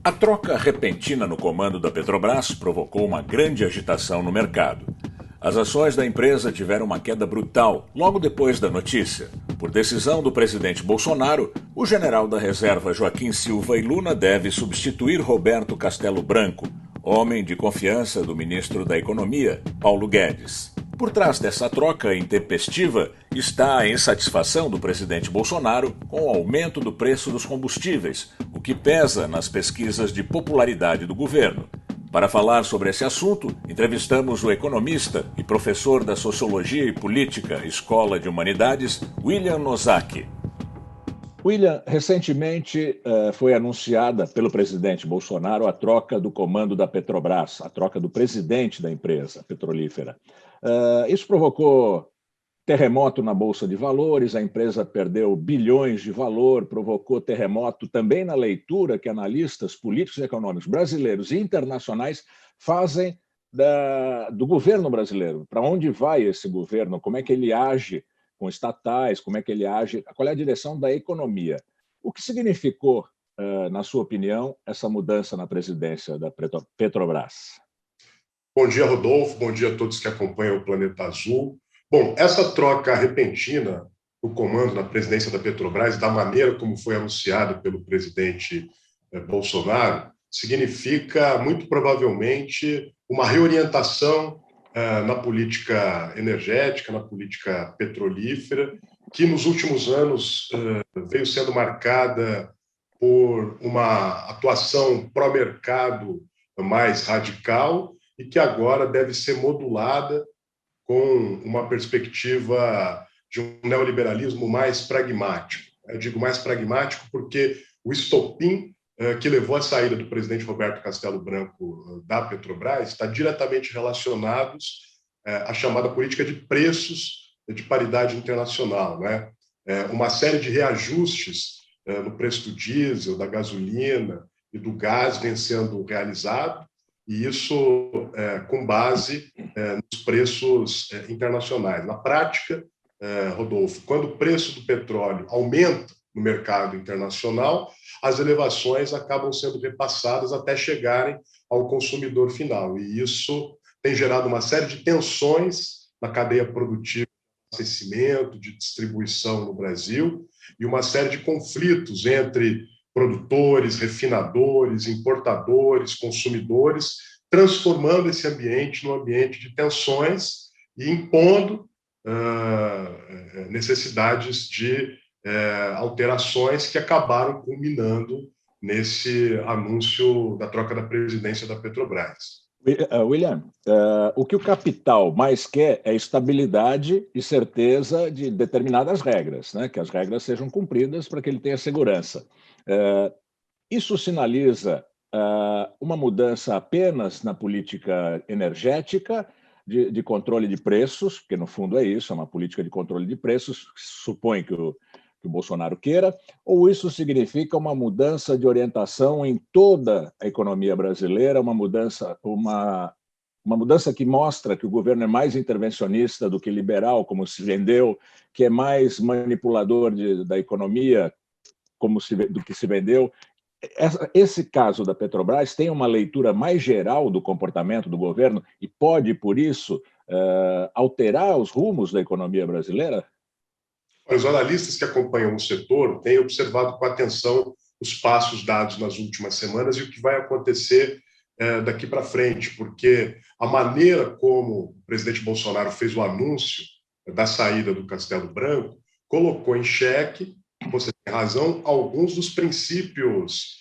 A troca repentina no comando da Petrobras provocou uma grande agitação no mercado. As ações da empresa tiveram uma queda brutal logo depois da notícia. Por decisão do presidente Bolsonaro, o general da reserva Joaquim Silva e Luna deve substituir Roberto Castelo Branco, homem de confiança do ministro da Economia, Paulo Guedes. Por trás dessa troca intempestiva está a insatisfação do presidente Bolsonaro com o aumento do preço dos combustíveis, o que pesa nas pesquisas de popularidade do governo. Para falar sobre esse assunto, entrevistamos o economista e professor da Sociologia e Política, Escola de Humanidades, William Nozaki. William, recentemente foi anunciada pelo presidente Bolsonaro a troca do comando da Petrobras, a troca do presidente da empresa petrolífera. Isso provocou terremoto na Bolsa de Valores, a empresa perdeu bilhões de valor, provocou terremoto também na leitura que analistas políticos e econômicos brasileiros e internacionais fazem do governo brasileiro. Para onde vai esse governo? Como é que ele age com estatais? Como é que ele age? Qual é a direção da economia? O que significou, na sua opinião, essa mudança na presidência da Petrobras? Bom dia, Rodolfo. Bom dia a todos que acompanham o Planeta Azul. Bom, essa troca repentina no comando na presidência da Petrobras, da maneira como foi anunciada pelo presidente Bolsonaro, significa, muito provavelmente, uma reorientação na política energética, na política petrolífera, que nos últimos anos veio sendo marcada por uma atuação pró-mercado mais radical e que agora deve ser modulada com uma perspectiva de um neoliberalismo mais pragmático. Eu digo mais pragmático porque o estopim que levou à saída do presidente Roberto Castelo Branco da Petrobras está diretamente relacionado à chamada política de preços de paridade internacional, né? Uma série de reajustes no preço do diesel, da gasolina e do gás vem sendo realizado, e isso com base nos preços internacionais. Na prática, Rodolfo, quando o preço do petróleo aumenta no mercado internacional, as elevações acabam sendo repassadas até chegarem ao consumidor final. E isso tem gerado uma série de tensões na cadeia produtiva de abastecimento, de distribuição no Brasil, e uma série de conflitos entre produtores, refinadores, importadores, consumidores, transformando esse ambiente num ambiente de tensões e impondo necessidades de alterações que acabaram culminando nesse anúncio da troca da presidência da Petrobras. William, o que o capital mais quer é estabilidade e certeza de determinadas regras, né? Que as regras sejam cumpridas para que ele tenha segurança. Isso sinaliza uma mudança apenas na política energética, de controle de preços, porque no fundo é isso, é uma política de controle de preços, supõe que o Bolsonaro queira, ou isso significa uma mudança de orientação em toda a economia brasileira, uma mudança que mostra que o governo é mais intervencionista do que liberal, como se vendeu, que é mais manipulador da economia, do que se vendeu. Esse caso da Petrobras tem uma leitura mais geral do comportamento do governo e pode, por isso, alterar os rumos da economia brasileira? Os analistas que acompanham o setor têm observado com atenção os passos dados nas últimas semanas e o que vai acontecer daqui para frente, porque a maneira como o presidente Bolsonaro fez o anúncio da saída do Castelo Branco colocou em xeque, você tem razão, alguns dos princípios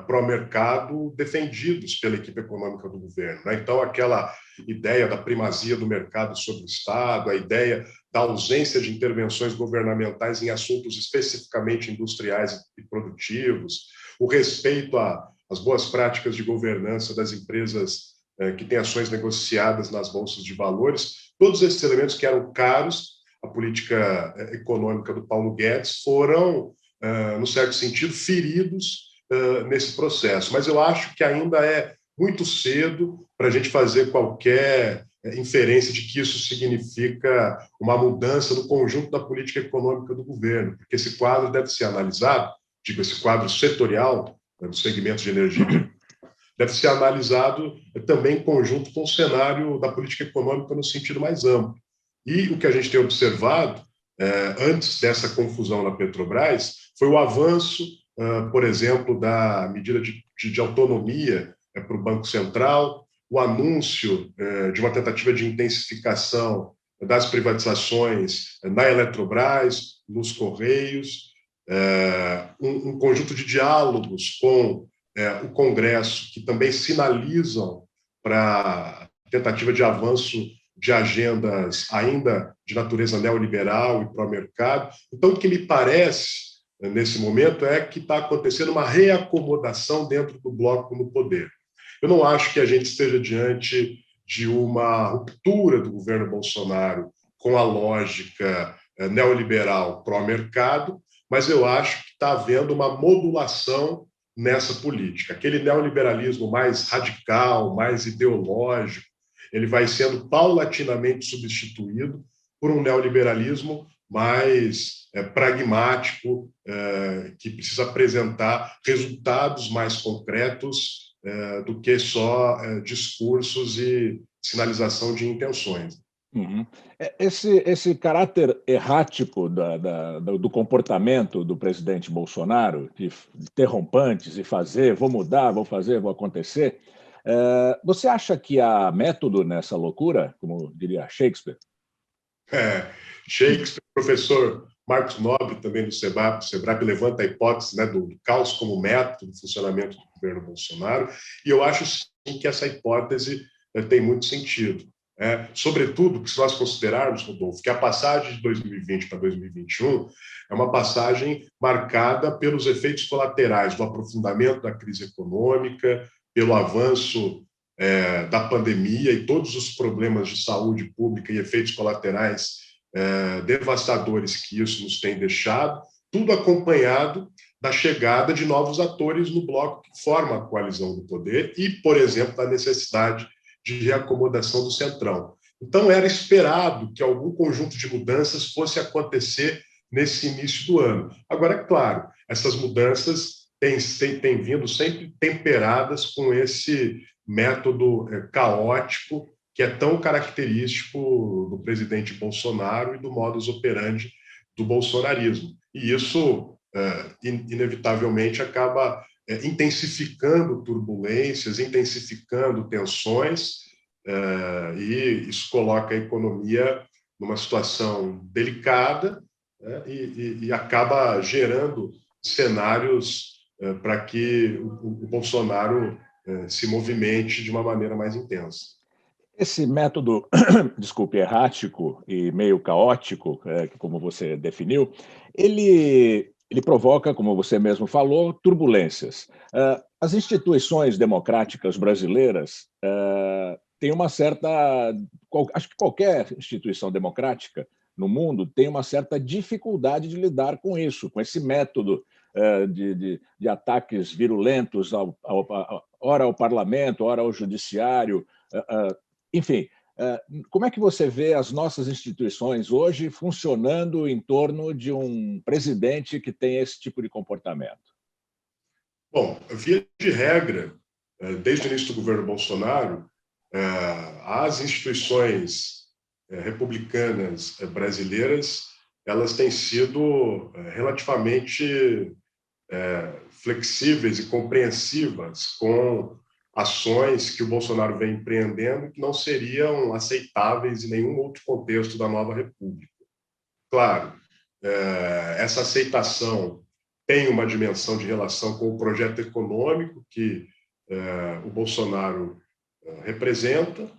pró-mercado defendidos pela equipe econômica do governo, né? Então, aquela ideia da primazia do mercado sobre o Estado, a ideia da ausência de intervenções governamentais em assuntos especificamente industriais e produtivos, o respeito às boas práticas de governança das empresas que têm ações negociadas nas bolsas de valores, todos esses elementos que eram caros à política econômica do Paulo Guedes foram, no certo sentido, feridos nesse processo. Mas eu acho que ainda é muito cedo para a gente fazer qualquer inferência de que isso significa uma mudança no conjunto da política econômica do governo, porque esse quadro deve ser analisado, digo, esse quadro setorial dos segmentos de energia, deve ser analisado também em conjunto com o cenário da política econômica no sentido mais amplo. E o que a gente tem observado, antes dessa confusão na Petrobras, foi o avanço, por exemplo, da medida de autonomia para o Banco Central, o anúncio de uma tentativa de intensificação das privatizações na Eletrobras, nos Correios, um conjunto de diálogos com o Congresso que também sinalizam para tentativa de avanço de agendas ainda de natureza neoliberal e pró-mercado. Então, o que me parece, nesse momento, é que está acontecendo uma reacomodação dentro do bloco no poder. Eu não acho que a gente esteja diante de uma ruptura do governo Bolsonaro com a lógica neoliberal pró-mercado, mas eu acho que está havendo uma modulação nessa política. Aquele neoliberalismo mais radical, mais ideológico, ele vai sendo paulatinamente substituído por um neoliberalismo mais pragmático, que precisa apresentar resultados mais concretos do que só discursos e sinalização de intenções. Uhum. Esse caráter errático do comportamento do presidente Bolsonaro, de ter rompantes e fazer, vou mudar, vou fazer, vou acontecer, você acha que há método nessa loucura, como diria Shakespeare? Shakespeare, professor Marcos Nobre, também do SEBRAP, levanta a hipótese, né, do caos como método do funcionamento do governo Bolsonaro, e eu acho sim que essa hipótese tem muito sentido. Sobretudo, se nós considerarmos, Rodolfo, que a passagem de 2020 para 2021 é uma passagem marcada pelos efeitos colaterais do aprofundamento da crise econômica, pelo avanço da pandemia e todos os problemas de saúde pública e efeitos colaterais devastadores que isso nos tem deixado, tudo acompanhado da chegada de novos atores no bloco que forma a coalizão do poder e, por exemplo, da necessidade de reacomodação do Centrão. Então, era esperado que algum conjunto de mudanças fosse acontecer nesse início do ano. Agora, é claro, essas mudanças têm vindo sempre temperadas com esse método caótico que é tão característico do presidente Bolsonaro e do modus operandi do bolsonarismo. E isso, inevitavelmente, acaba intensificando turbulências, intensificando tensões, e isso coloca a economia numa situação delicada, e acaba gerando cenários para que o Bolsonaro se movimente de uma maneira mais intensa. Esse método, desculpe, errático e meio caótico, como você definiu, ele provoca, como você mesmo falou, turbulências. As instituições democráticas brasileiras têm uma certa... Acho que qualquer instituição democrática no mundo tem uma certa dificuldade de lidar com isso, com esse método de ataques virulentos, ora ao parlamento, ora ao judiciário. Enfim, como é que você vê as nossas instituições hoje funcionando em torno de um presidente que tem esse tipo de comportamento? Bom, via de regra, desde o início do governo Bolsonaro, as instituições republicanas brasileiras, elas têm sido relativamente flexíveis e compreensivas com ações que o Bolsonaro vem empreendendo que não seriam aceitáveis em nenhum outro contexto da nova república. Claro, essa aceitação tem uma dimensão de relação com o projeto econômico que o Bolsonaro representa,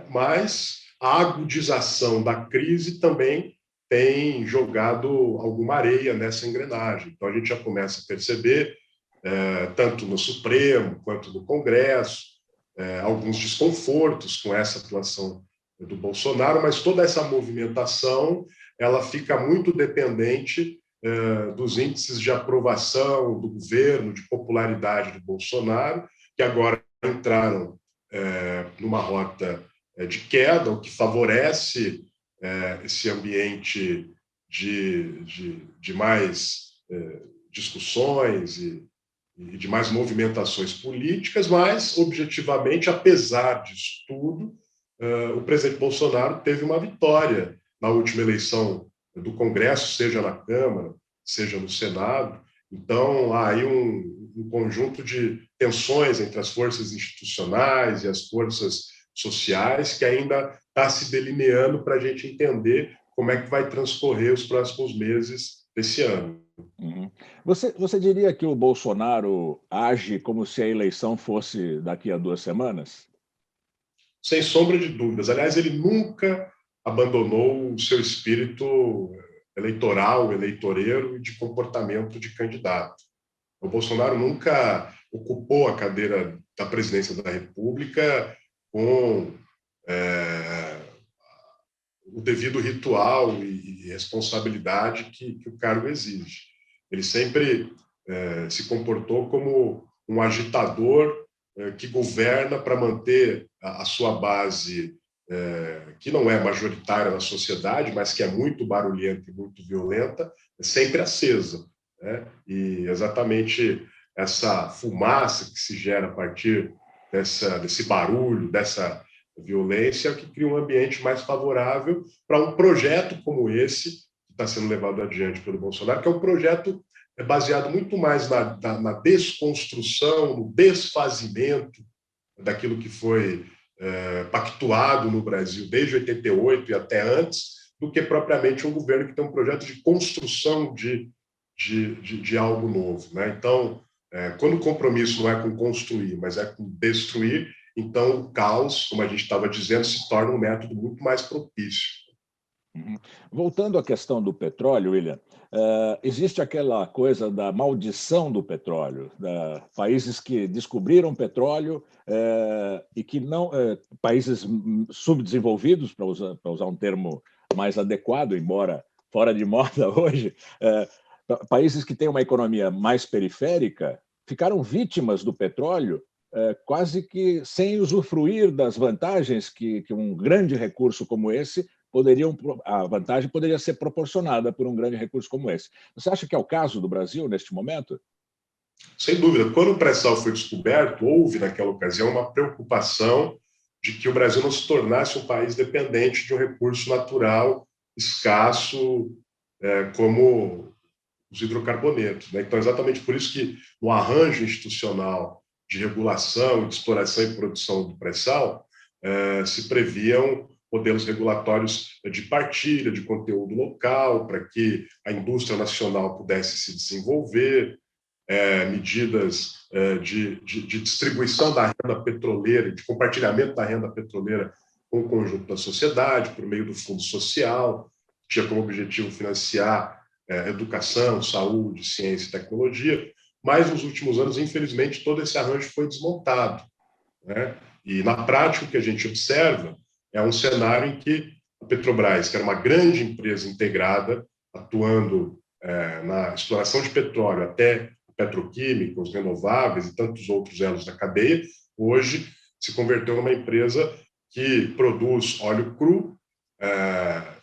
mas a agudização da crise também tem jogado alguma areia nessa engrenagem. Então, a gente já começa a perceber, tanto no Supremo quanto no Congresso, alguns desconfortos com essa atuação do Bolsonaro, mas toda essa movimentação ela fica muito dependente dos índices de aprovação do governo, de popularidade do Bolsonaro, que agora entraram numa rota de queda, o que favorece esse ambiente de mais discussões e de mais movimentações políticas, mas, objetivamente, apesar disso tudo, o presidente Bolsonaro teve uma vitória na última eleição do Congresso, seja na Câmara, seja no Senado. Então, há aí um conjunto de tensões entre as forças institucionais e as forças sociais que ainda está se delineando para a gente entender como é que vai transcorrer os próximos meses desse ano. Uhum. Você diria que o Bolsonaro age como se a eleição fosse daqui a 2 semanas? Sem sombra de dúvidas. Aliás, ele nunca abandonou o seu espírito eleitoral, eleitoreiro e de comportamento de candidato. O Bolsonaro nunca ocupou a cadeira da presidência da República com o devido ritual e responsabilidade que o cargo exige. Ele sempre se comportou como um agitador que governa para manter a sua base, que não é majoritária na sociedade, mas que é muito barulhenta e muito violenta, sempre acesa. Né? E exatamente essa fumaça que se gera a partir desse barulho, dessa violência, é o que cria um ambiente mais favorável para um projeto como esse, que está sendo levado adiante pelo Bolsonaro, que é um projeto baseado muito mais na desconstrução, no desfazimento daquilo que foi pactuado no Brasil desde 88 e até antes, do que propriamente um governo que tem um projeto de construção de algo novo. Né? Então, quando o compromisso não é com construir, mas é com destruir, então o caos, como a gente estava dizendo, se torna um método muito mais propício. Uhum. Voltando à questão do petróleo, William, existe aquela coisa da maldição do petróleo, países que descobriram petróleo e que não, países subdesenvolvidos, para usar um termo mais adequado, embora fora de moda hoje, países que têm uma economia mais periférica ficaram vítimas do petróleo quase que sem usufruir das vantagens que um grande recurso como esse a vantagem poderia ser proporcionada por um grande recurso como esse. Você acha que é o caso do Brasil neste momento? Sem dúvida. Quando o pré-sal foi descoberto, houve naquela ocasião uma preocupação de que o Brasil não se tornasse um país dependente de um recurso natural escasso, como os hidrocarbonetos. Né? Então, exatamente por isso que no arranjo institucional de regulação, de exploração e produção do pré-sal, se previam modelos regulatórios de partilha de conteúdo local, para que a indústria nacional pudesse se desenvolver, medidas de distribuição da renda petroleira, de compartilhamento da renda petroleira com o conjunto da sociedade, por meio do Fundo Social, que tinha como objetivo financiar educação, saúde, ciência e tecnologia, mas nos últimos anos, infelizmente, todo esse arranjo foi desmontado. Né? E, na prática, o que a gente observa é um cenário em que a Petrobras, que era uma grande empresa integrada, atuando na exploração de petróleo até petroquímicos, renováveis e tantos outros elos da cadeia, hoje se converteu numa empresa que produz óleo cru,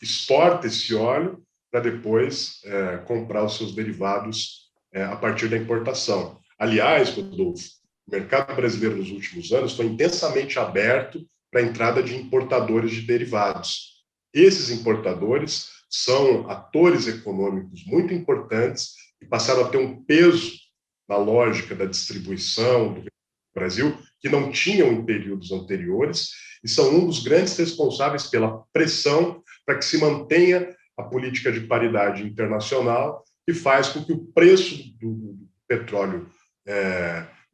exporta esse óleo para depois comprar os seus derivados a partir da importação. Aliás, Rodolfo, o mercado brasileiro nos últimos anos foi intensamente aberto para a entrada de importadores de derivados. Esses importadores são atores econômicos muito importantes e passaram a ter um peso na lógica da distribuição do Brasil que não tinham em períodos anteriores e são um dos grandes responsáveis pela pressão para que se mantenha a política de paridade internacional, que faz com que o preço do petróleo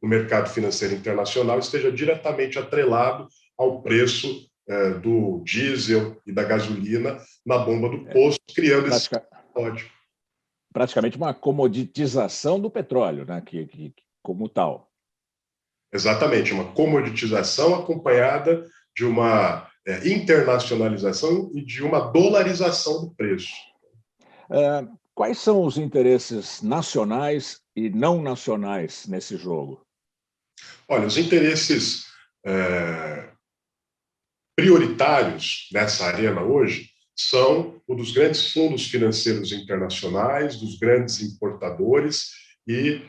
no mercado financeiro internacional esteja diretamente atrelado ao preço do diesel e da gasolina na bomba do posto, criando esse código. Praticamente uma comoditização do petróleo, né? Como tal. Exatamente, uma comoditização acompanhada de uma internacionalização e de uma dolarização do preço. Quais são os interesses nacionais e não nacionais nesse jogo? Olha, os interesses prioritários nessa arena hoje são o dos grandes fundos financeiros internacionais, dos grandes importadores e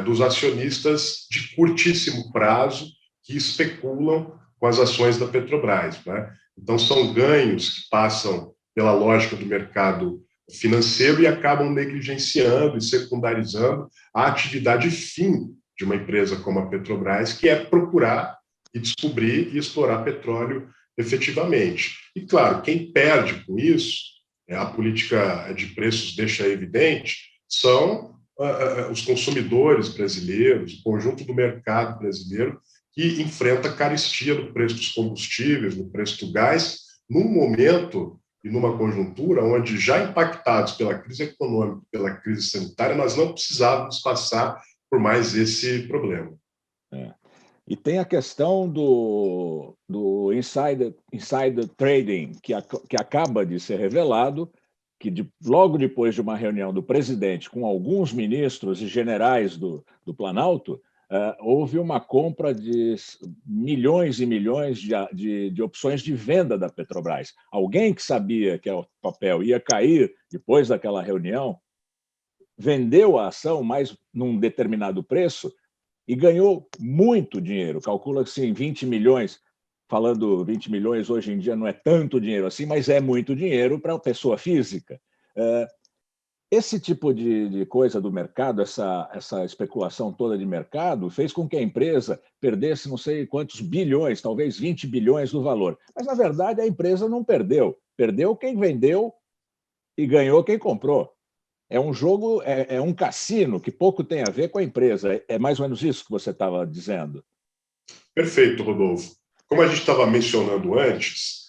dos acionistas de curtíssimo prazo que especulam com as ações da Petrobras, né? Então, são ganhos que passam pela lógica do mercado financeiro e acabam negligenciando e secundarizando a atividade fim de uma empresa como a Petrobras, que é procurar e descobrir e explorar petróleo efetivamente. E, claro, quem perde com isso, a política de preços deixa evidente, são os consumidores brasileiros, o conjunto do mercado brasileiro, que enfrenta a carestia do preço dos combustíveis, do preço do gás, num momento e numa conjuntura onde, já impactados pela crise econômica, pela crise sanitária, nós não precisávamos passar por mais esse problema. E tem a questão do insider trading, que acaba de ser revelado, que logo depois de uma reunião do presidente com alguns ministros e generais do Planalto, houve uma compra de milhões e milhões de opções de venda da Petrobras. Alguém que sabia que o papel ia cair depois daquela reunião, vendeu a ação mais num determinado preço e ganhou muito dinheiro. Calcula-se em 20 milhões. Falando 20 milhões hoje em dia não é tanto dinheiro assim, mas é muito dinheiro para a pessoa física. Esse tipo de coisa do mercado, essa especulação toda de mercado, fez com que a empresa perdesse não sei quantos bilhões, talvez 20 bilhões do valor. Mas, na verdade, a empresa não perdeu. Perdeu quem vendeu e ganhou quem comprou. É um jogo, é um cassino que pouco tem a ver com a empresa. É mais ou menos isso que você estava dizendo. Perfeito, Rodolfo. Como a gente estava mencionando antes,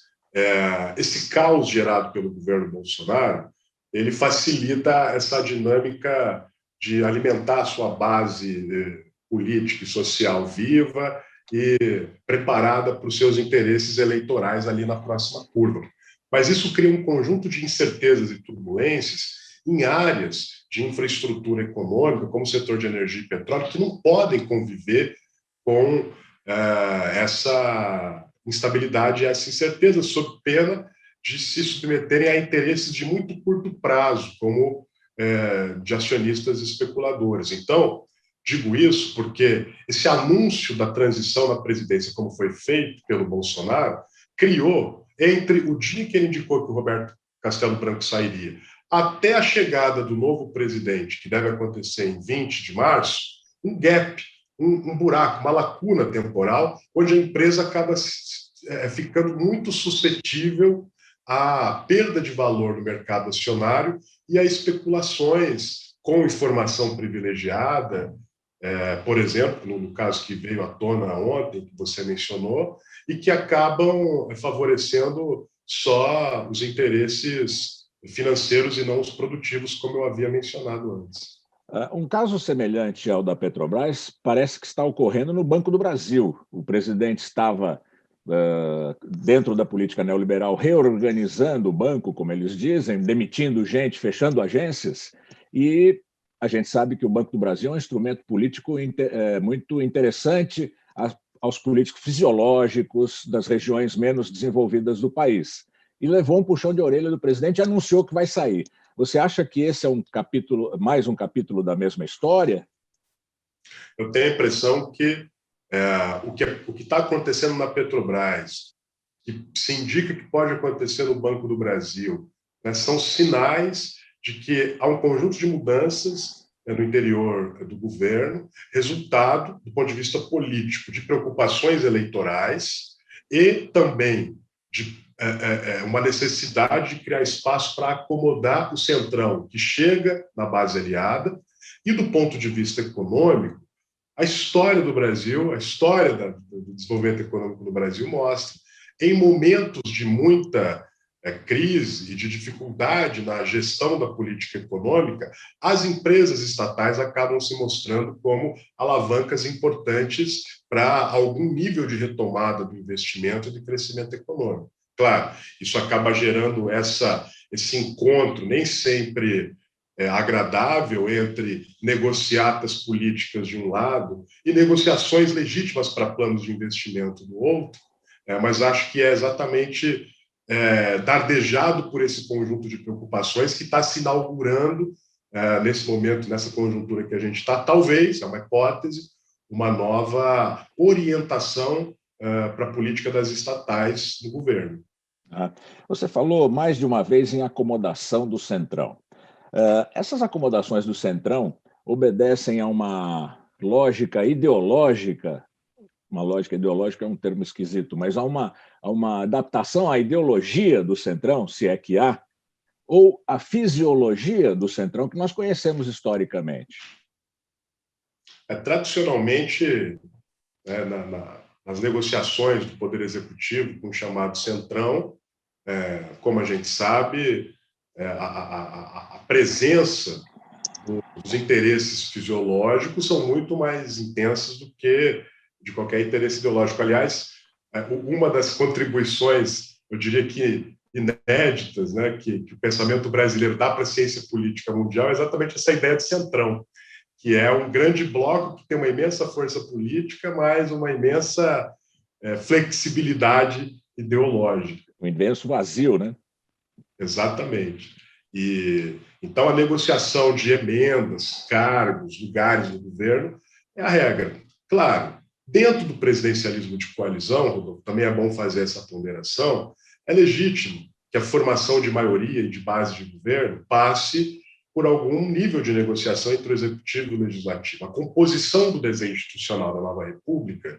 esse caos gerado pelo governo Bolsonaro, ele facilita essa dinâmica de alimentar a sua base política e social viva e preparada para os seus interesses eleitorais ali na próxima curva. Mas isso cria um conjunto de incertezas e turbulências em áreas de infraestrutura econômica, como o setor de energia e petróleo, que não podem conviver com essa instabilidade e essa incerteza, sob pena de se submeterem a interesses de muito curto prazo, como de acionistas especuladores. Então, digo isso porque esse anúncio da transição na presidência, como foi feito pelo Bolsonaro, criou, entre o dia que ele indicou que o Roberto Castelo Branco sairia, até a chegada do novo presidente, que deve acontecer em 20 de março, um gap, um buraco, uma lacuna temporal, onde a empresa acaba ficando muito suscetível à perda de valor no mercado acionário e a especulações com informação privilegiada, por exemplo, no caso que veio à tona ontem, que você mencionou, e que acabam favorecendo só os interesses financeiros e não os produtivos, como eu havia mencionado antes. Um caso semelhante ao da Petrobras parece que está ocorrendo no Banco do Brasil. O presidente estava, dentro da política neoliberal, reorganizando o banco, como eles dizem, demitindo gente, fechando agências, e a gente sabe que o Banco do Brasil é um instrumento político muito interessante aos políticos fisiológicos das regiões menos desenvolvidas do país. E levou um puxão de orelha do presidente e anunciou que vai sair. Você acha que esse é mais um capítulo da mesma história? Eu tenho a impressão que o que está acontecendo na Petrobras, que se indica que pode acontecer no Banco do Brasil, né, são sinais de que há um conjunto de mudanças no interior do governo, resultado, do ponto de vista político, de preocupações eleitorais e também de uma necessidade de criar espaço para acomodar o centrão que chega na base aliada. E do ponto de vista econômico, a história do Brasil, a história do desenvolvimento econômico do Brasil mostra, em momentos de muita crise e de dificuldade na gestão da política econômica, as empresas estatais acabam se mostrando como alavancas importantes para algum nível de retomada do investimento e de crescimento econômico. Claro, isso acaba gerando esse encontro, nem sempre agradável, entre negociatas políticas de um lado e negociações legítimas para planos de investimento do outro, mas acho que é exatamente dardejado por esse conjunto de preocupações que está se inaugurando nesse momento, nessa conjuntura que a gente está, talvez, é uma hipótese, uma nova orientação para a política das estatais do governo. Você falou mais de uma vez em acomodação do Centrão. Essas acomodações do Centrão obedecem a uma lógica ideológica. Uma lógica ideológica é um termo esquisito, mas a uma adaptação à ideologia do Centrão, se é que há, ou à fisiologia do Centrão, que nós conhecemos historicamente? Tradicionalmente, nas negociações do Poder Executivo com o chamado Centrão, como a gente sabe, a presença dos interesses fisiológicos são muito mais intensas do que de qualquer interesse ideológico. Aliás, uma das contribuições, eu diria que inéditas, né, que o pensamento brasileiro dá para a ciência política mundial é exatamente essa ideia de centrão, que é um grande bloco que tem uma imensa força política, mas uma imensa flexibilidade ideológica. Um imenso vazio, né? Exatamente. Então, a negociação de emendas, cargos, lugares do governo é a regra. Claro, dentro do presidencialismo de coalizão, Rodolfo, também é bom fazer essa ponderação, é legítimo que a formação de maioria e de base de governo passe por algum nível de negociação entre o executivo e o legislativo. A composição do desenho institucional da nova república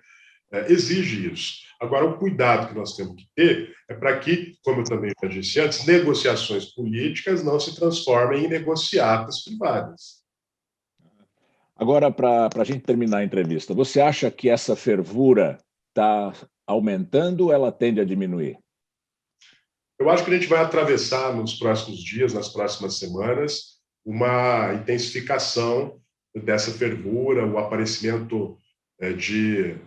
exige isso. Agora, o cuidado que nós temos que ter é para que, como eu também já disse antes, negociações políticas não se transformem em negociatas privadas. Agora, para a gente terminar a entrevista, você acha que essa fervura está aumentando ou ela tende a diminuir? Eu acho que a gente vai atravessar nos próximos dias, nas próximas semanas, uma intensificação dessa fervura, o aparecimento de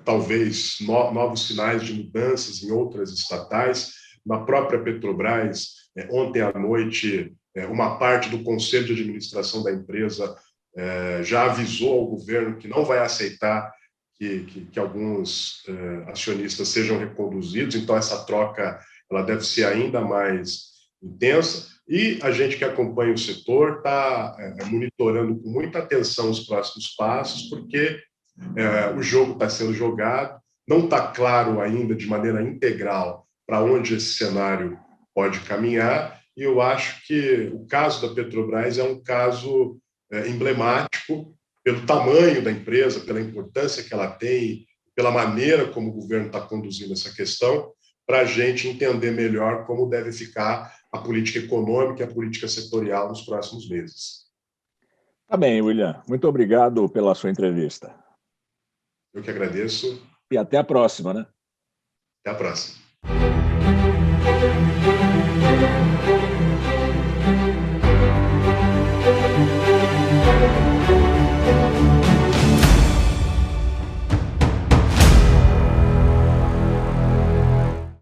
talvez novos sinais de mudanças em outras estatais. Na própria Petrobras, ontem à noite, uma parte do conselho de administração da empresa já avisou ao governo que não vai aceitar que alguns acionistas sejam reconduzidos, então essa troca ela deve ser ainda mais intensa, e a gente que acompanha o setor está monitorando com muita atenção os próximos passos, porque o jogo está sendo jogado, não está claro ainda de maneira integral para onde esse cenário pode caminhar, e eu acho que o caso da Petrobras é um caso emblemático pelo tamanho da empresa, pela importância que ela tem, pela maneira como o governo está conduzindo essa questão, para a gente entender melhor como deve ficar a política econômica e a política setorial nos próximos meses. Tá bem, William. Muito obrigado pela sua entrevista. Eu que agradeço. E até a próxima, né? Até a próxima.